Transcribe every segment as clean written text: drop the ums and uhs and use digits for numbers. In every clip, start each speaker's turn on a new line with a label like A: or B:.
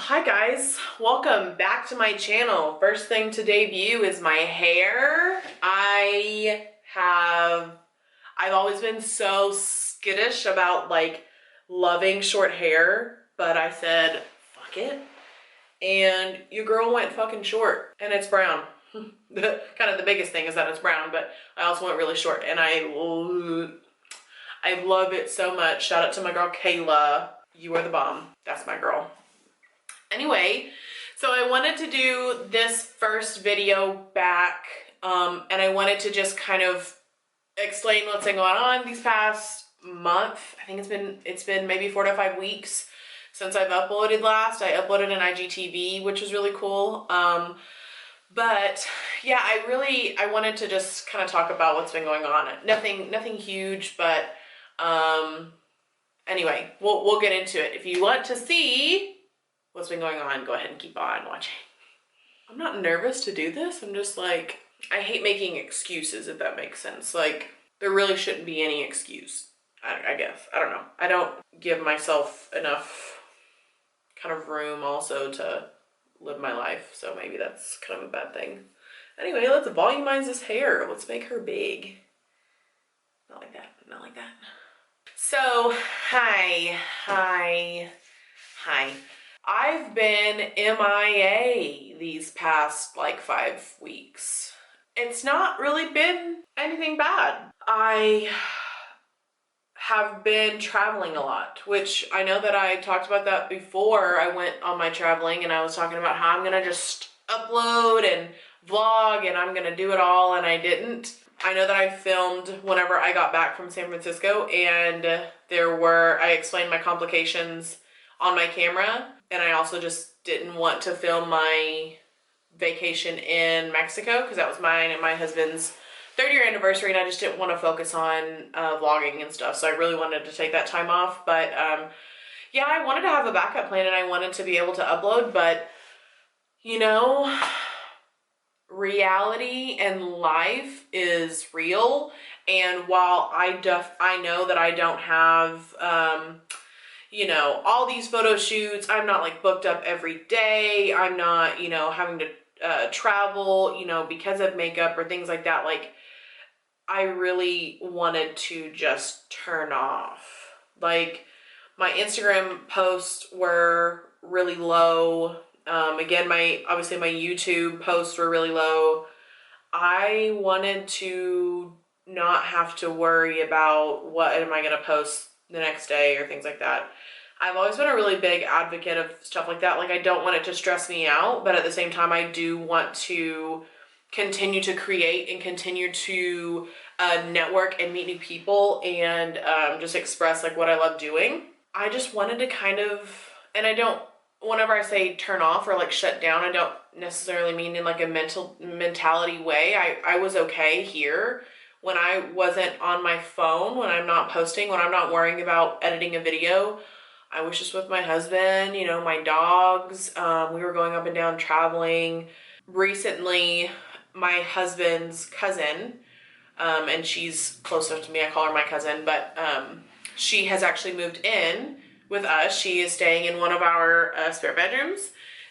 A: Hi guys, welcome back to my channel. First thing to debut is my hair. I've always been so skittish about like loving short hair, but I said, fuck it. And your girl went fucking short and it's brown. Kind of the biggest thing is that it's brown, but I also went really short and I love it so much. Shout out to my girl Kayla. You are the bomb. That's my girl. Anyway, so I wanted to do this first video back, and I wanted to just kind of explain what's been going on these past month. I think it's been maybe 4 to 5 weeks since I've uploaded last. I uploaded an IGTV, which was really cool. But yeah, I wanted to just kind of talk about what's been going on. Nothing huge, but anyway, we'll get into it. If you want to see what's been going on, go ahead and keep on watching. I'm not nervous to do this. I'm just like, I hate making excuses, if that makes sense. Like, there really shouldn't be any excuse, I guess. I don't know. I don't give myself enough kind of room also to live my life, so maybe that's kind of a bad thing. Anyway, let's volumize this hair. Let's make her big. Not like that. Not like that. So, hi. I've been MIA these past like 5 weeks. It's not really been anything bad. I have been traveling a lot, which I know that I talked about that before I went on my traveling, and I was talking about how I'm gonna just upload and vlog and I'm gonna do it all, and I didn't. I know that I filmed whenever I got back from San Francisco, and I explained my complications on my camera, and I also just didn't want to film my vacation in Mexico because that was mine and my husband's 3rd-year anniversary, and I just didn't want to focus on vlogging and stuff, so I really wanted to take that time off. But yeah, I wanted to have a backup plan and I wanted to be able to upload, but you know, reality and life is real, and while I know that I don't have you know, all these photo shoots, I'm not like booked up every day, I'm not, you know, having to travel, you know, because of makeup or things like that. Like, I really wanted to just turn off. Like, my Instagram posts were really low. Again, obviously my YouTube posts were really low. I wanted to not have to worry about what am I going to post the next day or things like that. I've always been a really big advocate of stuff like that. Like, I don't want it to stress me out, but at the same time, I do want to continue to create and continue to network and meet new people and just express like what I love doing. I just wanted to kind of, and whenever I say turn off or like shut down, I don't necessarily mean in like a mentality way. I was okay here when I wasn't on my phone, when I'm not posting, when I'm not worrying about editing a video. I was just with my husband, you know, my dogs. We were going up and down traveling. Recently, my husband's cousin, and she's close enough to me, I call her my cousin, but she has actually moved in with us. She is staying in one of our spare bedrooms,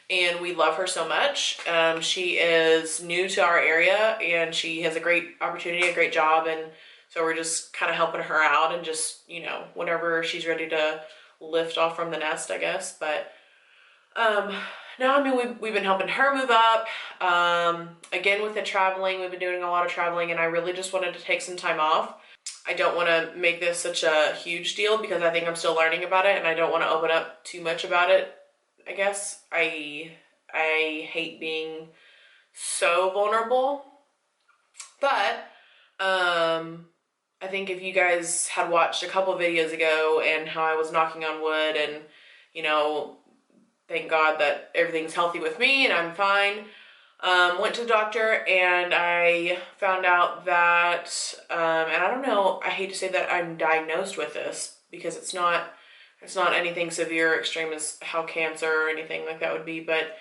A: and we love her so much. She is new to our area, and she has a great opportunity, a great job, and so we're just kind of helping her out and just, you know, whenever she's ready to lift off from the nest, I guess. But no, I mean, we've been helping her move up. Again, with the traveling, we've been doing a lot of traveling, and I really just wanted to take some time off. I don't want to make this such a huge deal because I think I'm still learning about it, and I don't want to open up too much about it, I guess. I hate being so vulnerable, but I think if you guys had watched a couple videos ago and how I was knocking on wood and, you know, thank God that everything's healthy with me and I'm fine. Went to the doctor and I found out that, and I don't know, I hate to say that I'm diagnosed with this because it's not anything severe or extreme as how cancer or anything like that would be, but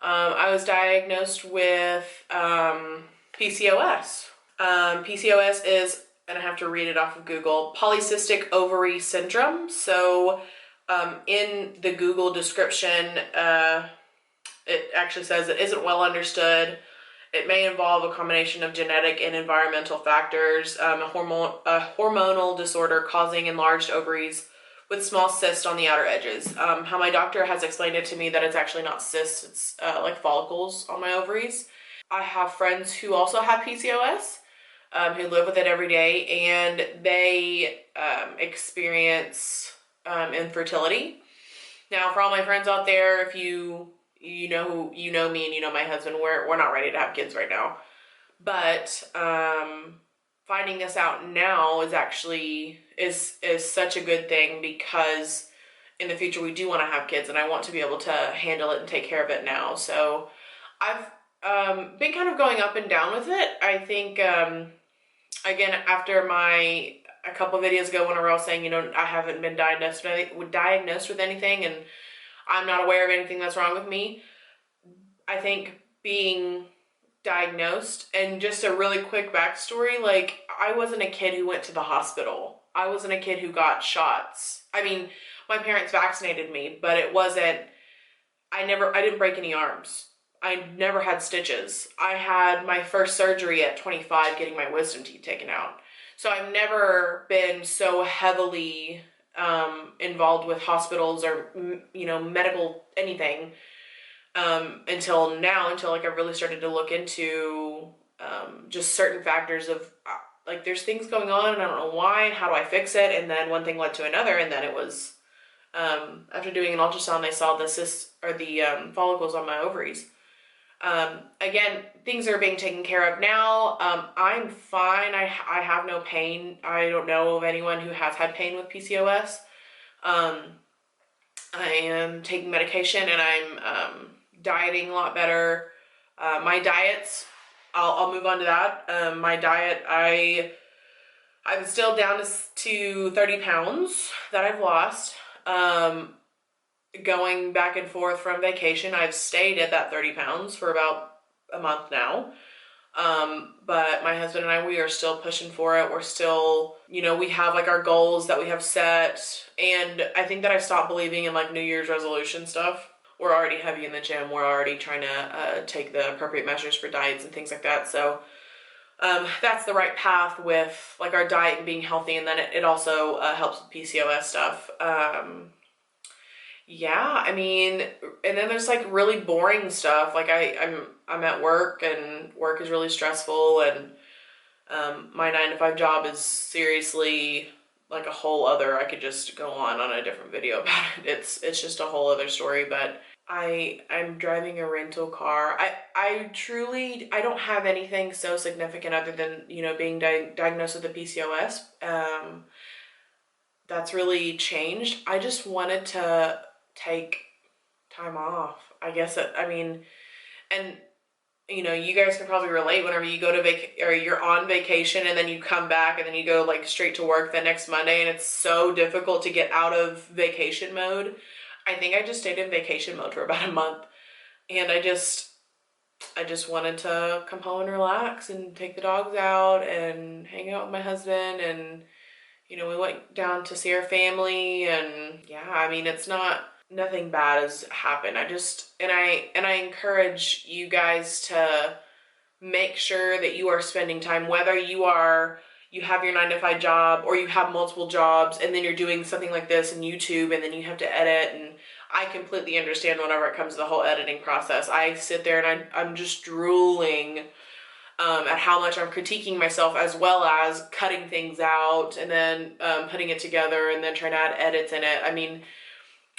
A: I was diagnosed with PCOS. PCOS is, and I have to read it off of Google, polycystic ovary syndrome. So In the Google description, it actually says it isn't well understood. It may involve a combination of genetic and environmental factors, a hormonal disorder causing enlarged ovaries with small cysts on the outer edges. How my doctor has explained it to me that it's actually not cysts, it's like follicles on my ovaries. I have friends who also have PCOS, who live with it every day, and they experience infertility. Now, for all my friends out there, if you know me and you know my husband, we're not ready to have kids right now. But finding this out now is actually is such a good thing, because in the future we do want to have kids, and I want to be able to handle it and take care of it now. So I've been kind of going up and down with it. I think again, after a couple videos ago when I was saying, I haven't been diagnosed with anything, and I'm not aware of anything that's wrong with me. I think being diagnosed, and just a really quick backstory, like, I wasn't a kid who went to the hospital. I wasn't a kid who got shots. I mean, my parents vaccinated me, but it wasn't, I didn't break any arms. I never had stitches. I had my first surgery at 25 getting my wisdom teeth taken out. So I've never been so heavily involved with hospitals or, medical anything until now, until like I really started to look into just certain factors of like, there's things going on and I don't know why, and how do I fix it? And then one thing led to another, and then it was after doing an ultrasound, they saw the cysts or the follicles on my ovaries. Again, things are being taken care of now. I'm fine. I have no pain. I don't know of anyone who has had pain with PCOS. I am taking medication, and I'm dieting a lot better. My diets, I'll move on to that. My diet, I'm still down to 30 pounds that I've lost. Going back and forth from vacation, I've stayed at that 30 pounds for about a month now. But my husband and I, we are still pushing for it. We're still, we have like our goals that we have set. And I think that I stopped believing in like New Year's resolution stuff. We're already heavy in the gym. We're already trying to take the appropriate measures for diets and things like that. So that's the right path with like our diet and being healthy. And then it also helps with PCOS stuff. Yeah, I mean, and then there's like really boring stuff. Like I'm at work, and work is really stressful, and my 9-to-5 job is seriously like a whole other, I could just go on a different video about it. It's just a whole other story. But I'm driving a rental car. I truly, I don't have anything so significant other than, being diagnosed with the PCOS. That's really changed. I just wanted to take time off, I guess. And you guys can probably relate whenever you go to or you're on vacation, and then you come back, and then you go like straight to work the next Monday, and it's so difficult to get out of vacation mode. I think I just stayed in vacation mode for about a month, and I just wanted to come home and relax and take the dogs out and hang out with my husband, and we went down to see our family, and yeah, I mean, nothing bad has happened. I encourage you guys to make sure that you are spending time, whether you have your 9-to-5 job, or you have multiple jobs, and then you're doing something like this in YouTube, and then you have to edit. And I completely understand whenever it comes to the whole editing process. I sit there and I'm just drooling at how much I'm critiquing myself, as well as cutting things out and then putting it together and then trying to add edits in it. I mean,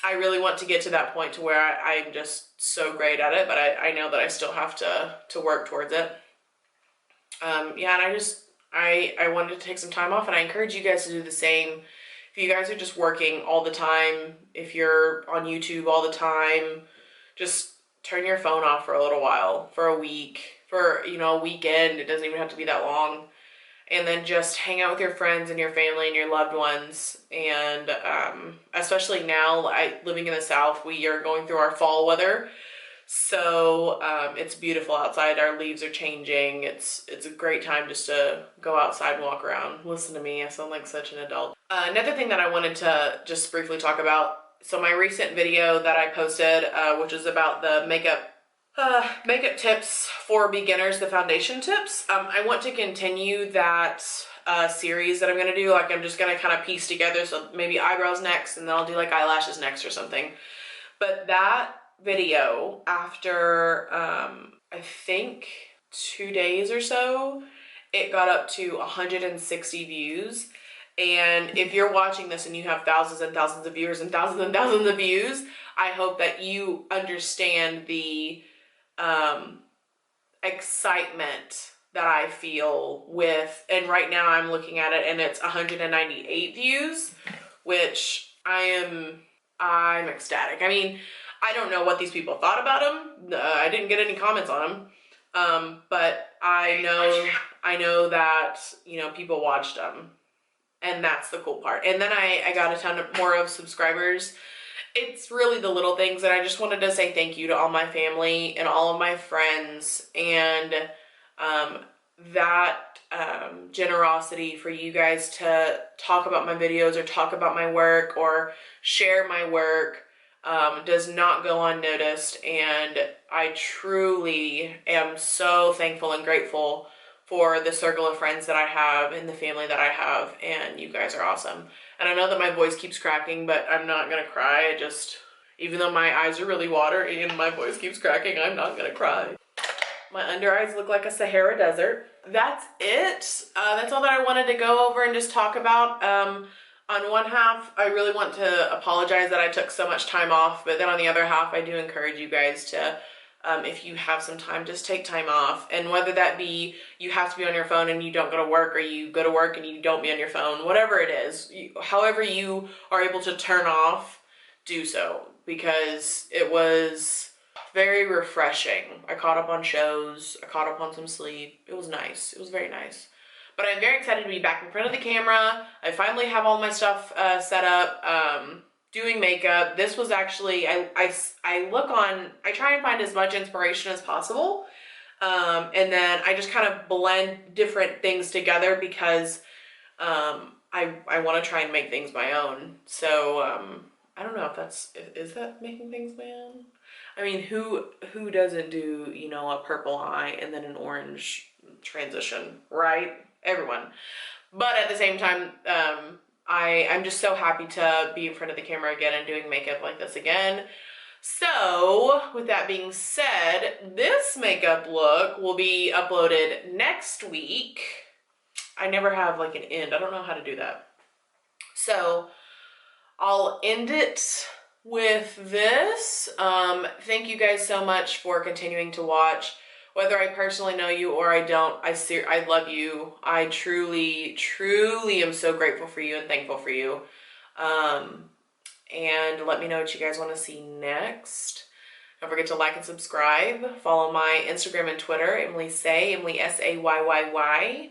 A: I really want to get to that point to where I'm just so great at it, but I know that I still have to work towards it. Yeah, and I wanted to take some time off, and I encourage you guys to do the same. If you guys are just working all the time, if you're on YouTube all the time, just turn your phone off for a little while, for a week, for, a weekend. It doesn't even have to be that long. And then just hang out with your friends and your family and your loved ones. And especially now, living in the South, we are going through our fall weather. So it's beautiful outside. Our leaves are changing. It's a great time just to go outside and walk around. Listen to me. I sound like such an adult. Another thing that I wanted to just briefly talk about. So my recent video that I posted, which is about the makeup tips for beginners, the foundation tips. I want to continue that series that I'm going to do. Like I'm just going to kind of piece together. So maybe eyebrows next, and then I'll do like eyelashes next or something. But that video, after I think 2 days or so, it got up to 160 views. And if you're watching this and you have thousands and thousands of viewers and thousands of views, I hope that you understand the excitement that I feel with, and right now I'm looking at it and it's 198 views, which I'm ecstatic. I mean, I don't know what these people thought about them. I didn't get any comments on them. But I know that, you know, people watched them, and that's the cool part. And then I got a ton more of subscribers. It's really the little things, and I just wanted to say thank you to all my family and all of my friends, and that generosity for you guys to talk about my videos or talk about my work or share my work does not go unnoticed. And I truly am so thankful and grateful for the circle of friends that I have and the family that I have, and you guys are awesome. And I know that my voice keeps cracking, but I'm not gonna cry. Even though my eyes are really watery and my voice keeps cracking, I'm not gonna cry. My under eyes look like a Sahara desert. That's it. That's all that I wanted to go over and just talk about. On one half, I really want to apologize that I took so much time off, but then on the other half, I do encourage you guys to, if you have some time, just take time off. And whether that be you have to be on your phone and you don't go to work, or you go to work and you don't be on your phone, whatever it is, however you are able to turn off, do so, because it was very refreshing. I caught up on shows, I caught up on some sleep. It was nice. It was very nice. But I'm very excited to be back in front of the camera. I finally have all my stuff set up, doing makeup. This was actually, I try and find as much inspiration as possible. And then I just kind of blend different things together because I want to try and make things my own. So I don't know if is that making things my own? I mean, who doesn't do, you know, a purple eye and then an orange transition, right? Everyone. But at the same time, I'm just so happy to be in front of the camera again and doing makeup like this again. So with that being said, this makeup look will be uploaded next week. I never have like an end. I don't know how to do that. So I'll end it with this. Thank you guys so much for continuing to watch. Whether I personally know you or I don't, I love you. I truly am so grateful for you and thankful for you. And let me know what you guys want to see next. Don't forget to like and subscribe. Follow my Instagram and Twitter, emilysayyyy, Emily, Sayyyy.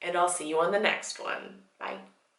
A: And I'll see you on the next one. Bye.